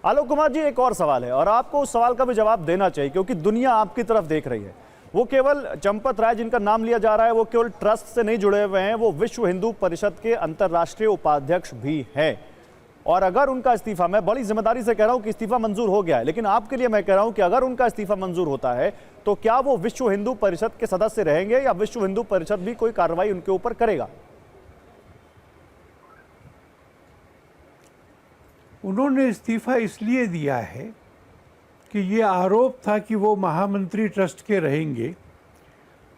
आलोक कुमार जी, एक और सवाल है और आपको उस सवाल का भी जवाब देना चाहिए क्योंकि दुनिया आपकी तरफ देख रही है। वो केवल चंपत राय जिनका नाम लिया जा रहा है वो केवल ट्रस्ट से नहीं जुड़े हुए हैं, वो विश्व हिंदू परिषद के अंतर्राष्ट्रीय उपाध्यक्ष भी हैं। और अगर उनका इस्तीफा, मैं बड़ी जिम्मेदारी से कह रहा हूं कि इस्तीफा मंजूर हो गया है, लेकिन आपके लिए मैं कह रहा हूं कि अगर उनका इस्तीफा मंजूर होता है तो क्या वो विश्व हिंदू परिषद के सदस्य रहेंगे या विश्व हिंदू परिषद भी कोई कार्रवाई उनके ऊपर करेगा? उन्होंने इस्तीफा इसलिए दिया है कि ये आरोप था कि वो महामंत्री ट्रस्ट के रहेंगे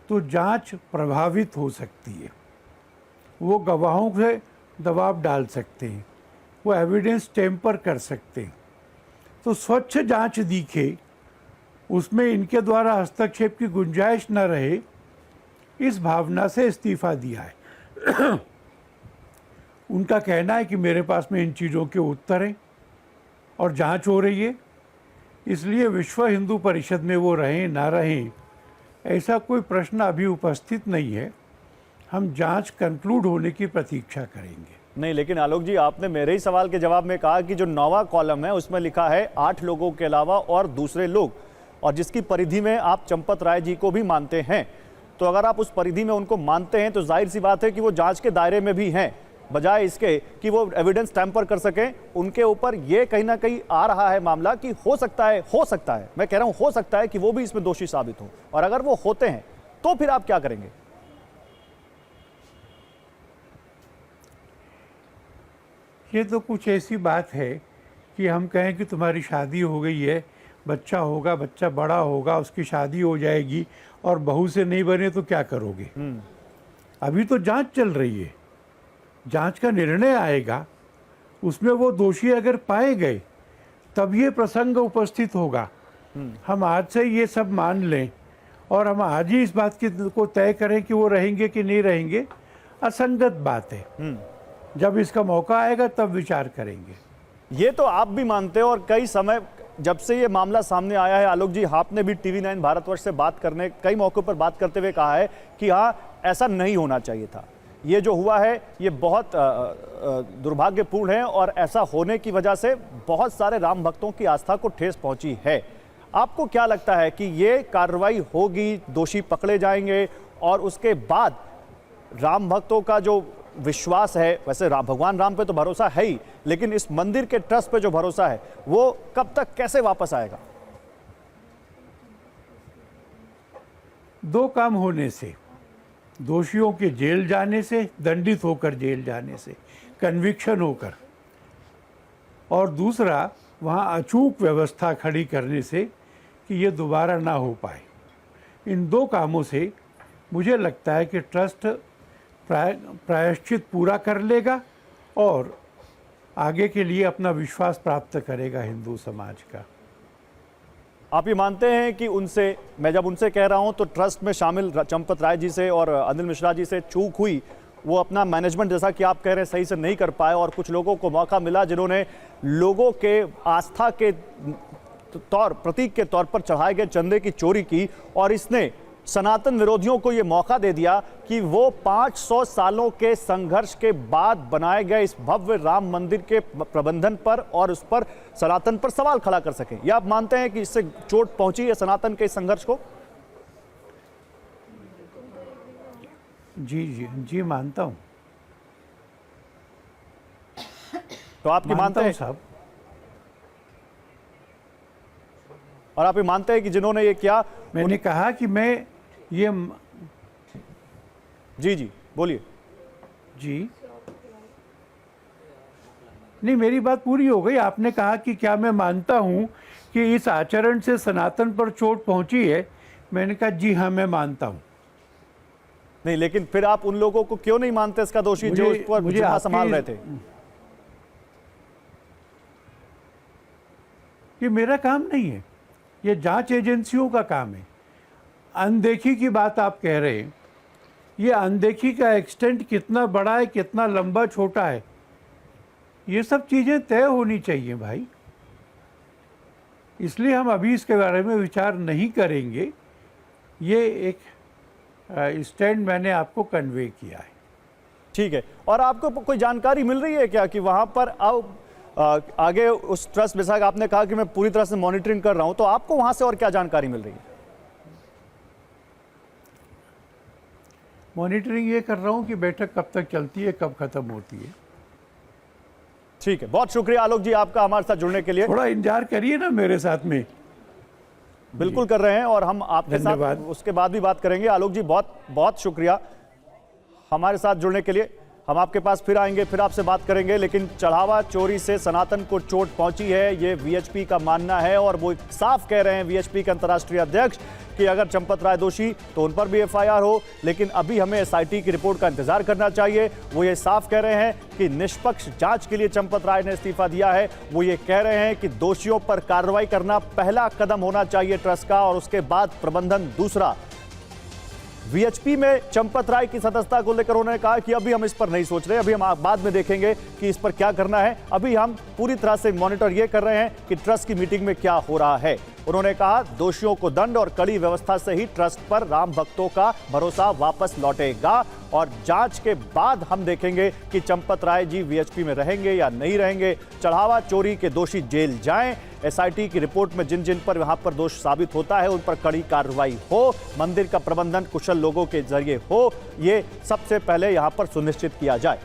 तो जांच प्रभावित हो सकती है, वो गवाहों से दबाव डाल सकते हैं, वो एविडेंस टेम्पर कर सकते हैं। तो स्वच्छ जांच दिखे, उसमें इनके द्वारा हस्तक्षेप की गुंजाइश न रहे, इस भावना से इस्तीफा दिया है। उनका कहना है कि मेरे पास में इन चीज़ों के उत्तर हैं और जांच हो रही है, इसलिए विश्व हिंदू परिषद में वो रहें ना रहें ऐसा कोई प्रश्न अभी उपस्थित नहीं है। हम जांच कंक्लूड होने की प्रतीक्षा करेंगे। नहीं, लेकिन आलोक जी, आपने मेरे ही सवाल के जवाब में कहा कि जो 9वां कॉलम है उसमें लिखा है 8 लोगों के अलावा और दूसरे लोग, और जिसकी परिधि में आप चंपत राय जी को भी मानते हैं। तो अगर आप उस परिधि में उनको मानते हैं तो जाहिर सी बात है कि वो जांच के दायरे में भी हैं, बजाय इसके कि वो एविडेंस टैम्पर कर सकें। उनके ऊपर ये कहीं ना कहीं आ रहा है मामला कि हो सकता है, मैं कह रहा हूं हो सकता है कि वो भी इसमें दोषी साबित हो, और अगर वो होते हैं तो फिर आप क्या करेंगे? ये तो कुछ ऐसी बात है कि हम कहें कि तुम्हारी शादी हो गई है, बच्चा होगा, बच्चा बड़ा होगा, उसकी शादी हो जाएगी और बहू से नहीं बने तो क्या करोगे? अभी तो जांच चल रही है, जांच का निर्णय आएगा, उसमें वो दोषी अगर पाए गए तब ये प्रसंग उपस्थित होगा। हम आज से ये सब मान लें और हम आज ही इस बात को तय करें कि वो रहेंगे कि नहीं रहेंगे, असंगत बात है। जब इसका मौका आएगा तब विचार करेंगे। ये तो आप भी मानते हो, और कई समय जब से ये मामला सामने आया है आलोक जी, आपने भी टीवी9 भारतवर्ष से बात करने, कई मौकों पर बात करते हुए कहा है कि हाँ, ऐसा नहीं होना चाहिए था। ये जो हुआ है ये बहुत दुर्भाग्यपूर्ण है और ऐसा होने की वजह से बहुत सारे राम भक्तों की आस्था को ठेस पहुंची है। आपको क्या लगता है कि ये कार्रवाई होगी, दोषी पकड़े जाएंगे और उसके बाद राम भक्तों का जो विश्वास है, वैसे भगवान राम पे तो भरोसा है ही, लेकिन इस मंदिर के ट्रस्ट पे जो भरोसा है वो कब तक, कैसे वापस आएगा? दो काम होने से, दोषियों के जेल जाने से, दंडित होकर जेल जाने से, कन्विक्शन होकर, और दूसरा वहाँ अचूक व्यवस्था खड़ी करने से कि ये दोबारा ना हो पाए। इन दो कामों से मुझे लगता है कि ट्रस्ट प्रायश्चित पूरा कर लेगा और आगे के लिए अपना विश्वास प्राप्त करेगा हिंदू समाज का। आप ये मानते हैं कि उनसे, मैं जब उनसे कह रहा हूं तो ट्रस्ट में शामिल चंपत राय जी से और अनिल मिश्रा जी से चूक हुई, वो अपना मैनेजमेंट जैसा कि आप कह रहे हैं सही से नहीं कर पाए और कुछ लोगों को मौका मिला जिन्होंने लोगों के आस्था के प्रतीक के तौर पर चढ़ाए गए चंदे की चोरी की, और इसने सनातन विरोधियों को यह मौका दे दिया कि वो 500 सालों के संघर्ष के बाद बनाए गए इस भव्य राम मंदिर के प्रबंधन पर और उस पर सनातन पर सवाल खड़ा कर सकें। या आप मानते हैं कि इससे चोट पहुंची है सनातन के इस संघर्ष को? जी मानता हूं। तो आप मानते हैं साहब? और आप ये मानते हैं कि जिन्होंने ये किया, मैंने कहा कि मैं ये जी बोलिए। जी नहीं, मेरी बात पूरी हो गई। आपने कहा कि क्या मैं मानता हूं कि इस आचरण से सनातन पर चोट पहुंची है, मैंने कहा जी हाँ, मैं मानता हूं। नहीं, लेकिन फिर आप उन लोगों को क्यों नहीं मानते इसका दोषी जो उस पर जिम्मा संभाल रहे थे? ये मेरा काम नहीं है, ये जांच एजेंसियों का काम है। अनदेखी की बात आप कह रहे हैं, ये अनदेखी का एक्सटेंट कितना बड़ा है, कितना लंबा छोटा है, ये सब चीज़ें तय होनी चाहिए भाई। इसलिए हम अभी इसके बारे में विचार नहीं करेंगे। ये एक स्टैंड मैंने आपको कन्वे किया है। ठीक है। और आपको कोई जानकारी मिल रही है क्या कि वहां पर अब आगे उस ट्रस्ट विभाग आपने कहा कि मैं पूरी तरह से मॉनिटरिंग कर रहा हूं, तो आपको वहां से और क्या जानकारी मिल रही है? मॉनिटरिंग ये कर रहा हूँ कि बैठक कब तक चलती है, कब खत्म होती है। ठीक है, बहुत शुक्रिया आलोक जी आपका हमारे साथ जुड़ने के लिए। थोड़ा इंतजार करिए ना मेरे साथ में। बिल्कुल कर रहे हैं और हम आपके साथ उसके बाद भी बात करेंगे। आलोक जी बहुत बहुत शुक्रिया हमारे साथ जुड़ने के लिए। हम आपके पास फिर आएंगे, फिर आपसे बात करेंगे। लेकिन चढ़ावा चोरी से सनातन को चोट पहुंची है, ये वीएचपी का मानना है और वो साफ कह रहे हैं वीएचपी के अंतर्राष्ट्रीय अध्यक्ष कि अगर चंपत राय दोषी तो उन पर भी एफआईआर हो, लेकिन अभी हमें एसआईटी की रिपोर्ट का इंतजार करना चाहिए। वो ये साफ कह रहे हैं कि निष्पक्ष जांच के लिए चंपत राय ने इस्तीफा दिया है। वो ये कह रहे हैं कि दोषियों पर कार्रवाई करना पहला कदम होना चाहिए ट्रस्ट का, और उसके बाद प्रबंधन दूसरा। वीएचपी में चंपत राय की सदस्यता को लेकर उन्होंने कहा कि अभी हम इस पर नहीं सोच रहे, अभी हम बाद में देखेंगे कि इस पर क्या करना है। अभी हम पूरी तरह से मॉनिटर ये कर रहे हैं कि ट्रस्ट की मीटिंग में क्या हो रहा है। उन्होंने कहा दोषियों को दंड और कड़ी व्यवस्था से ही ट्रस्ट पर राम भक्तों का भरोसा वापस लौटेगा, और जांच के बाद हम देखेंगे कि चंपत राय जी वीएचपी में रहेंगे या नहीं रहेंगे। चढ़ावा चोरी के दोषी जेल जाएं, एसआईटी की रिपोर्ट में जिन जिन पर वहां पर दोष साबित होता है उन पर कड़ी कार्रवाई हो, मंदिर का प्रबंधन कुशल लोगों के जरिए हो, ये सबसे पहले यहां पर सुनिश्चित किया जाए।